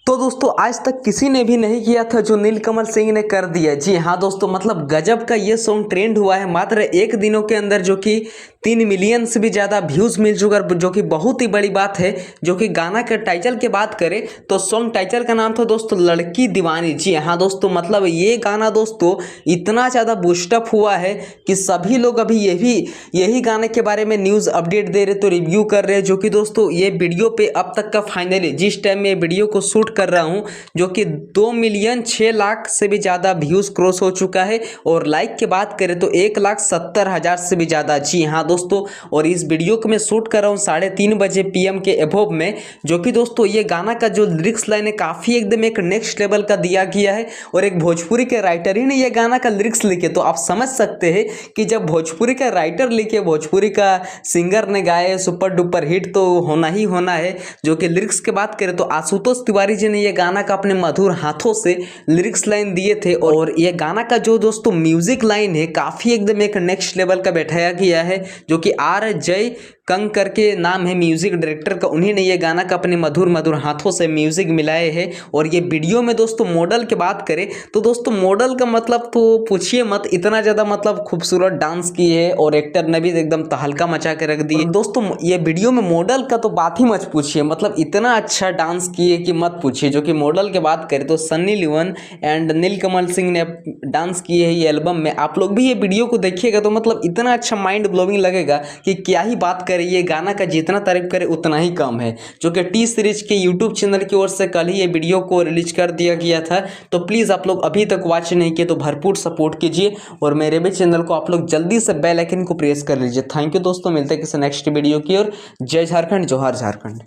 तो दोस्तों आज तक किसी ने भी नहीं किया था जो नीलकमल सिंह ने कर दिया। जी हाँ दोस्तों, मतलब गजब का ये सॉन्ग ट्रेंड हुआ है मात्र एक दिनों के अंदर, जो कि 3 मिलियन से भी ज़्यादा व्यूज़ मिल चुका है, जो कि बहुत ही बड़ी बात है। जो कि गाना के टाइटल की बात करें तो सॉन्ग टाइटल का नाम था दोस्तों लड़की दीवानी। जी हाँ दोस्तों, मतलब ये गाना दोस्तों इतना ज़्यादा बूस्टअप हुआ है कि सभी लोग अभी यही गाने के बारे में न्यूज़ अपडेट दे रहे, तो रिव्यू कर रहे हैं। जो कि दोस्तों ये वीडियो पे अब तक का फाइनली जिस टाइम में वीडियो को शूट कर रहा हूं, जो कि 2 मिलियन 6 लाख से भी ज़्यादा व्यूज़ क्रॉस हो चुका है। और लाइक की बात करें तो 1,70,000 से भी ज़्यादा। जी हाँ दोस्तों, और इस वीडियो को मैं शूट कर रहा हूँ 3:30 बजे PM के एबोव में। जो कि दोस्तों ये गाना का जो लिरिक्स लाइन है काफ़ी एकदम एक नेक्स्ट लेवल का दिया गया है, और एक भोजपुरी के राइटर ही ने ये गाना का लिरिक्स लिखे, तो आप समझ सकते हैं कि जब भोजपुरी का राइटर लिखे, भोजपुरी का सिंगर ने गाए, सुपर डुपर हिट तो होना ही होना है। जो कि लिरिक्स की बात करें तो आशुतोष तिवारी जी ने ये गाना का अपने मधुर हाथों से लिरिक्स लाइन दिए थे, और ये गाना का जो दोस्तों म्यूजिक लाइन है काफ़ी एकदम एक नेक्स्ट लेवल का बैठाया गया है। जो कि R जय कंग करके नाम है म्यूजिक डायरेक्टर का, उन्हीं ने ये गाना का अपने मधुर हाथों से म्यूजिक मिलाए हैं। और ये वीडियो में दोस्तों मॉडल की बात करें तो दोस्तों मॉडल का मतलब तो पूछिए मत, इतना ज़्यादा मतलब खूबसूरत डांस किए है, और एक्टर ने भी एकदम तहलका मचा के रख दिए। दोस्तों ये वीडियो में मॉडल का तो बात ही मत पूछिए, मतलब इतना अच्छा डांस किए कि मत पूछिए। जो कि मॉडल की बात करें तो सन्नी लियोन एंड नीलकमल सिंह ने डांस किए हैं ये एल्बम में। आप लोग भी ये वीडियो को देखिएगा तो मतलब इतना अच्छा माइंड ब्लोइंग लगेगा कि क्या ही बात, ये गाना का जितना तारीफ करे उतना ही कम है। जो कि टी सीरीज के यूट्यूब चैनल की ओर से कल ही ये वीडियो को रिलीज कर दिया गया था, तो प्लीज़ आप लोग अभी तक वॉच नहीं किए तो भरपूर सपोर्ट कीजिए, और मेरे भी चैनल को आप लोग जल्दी से बेल आइकन को प्रेस कर लीजिए। थैंक यू दोस्तों, मिलते हैं किसी नेक्स्ट वीडियो की ओर। जय झारखंड, जोहार झारखंड।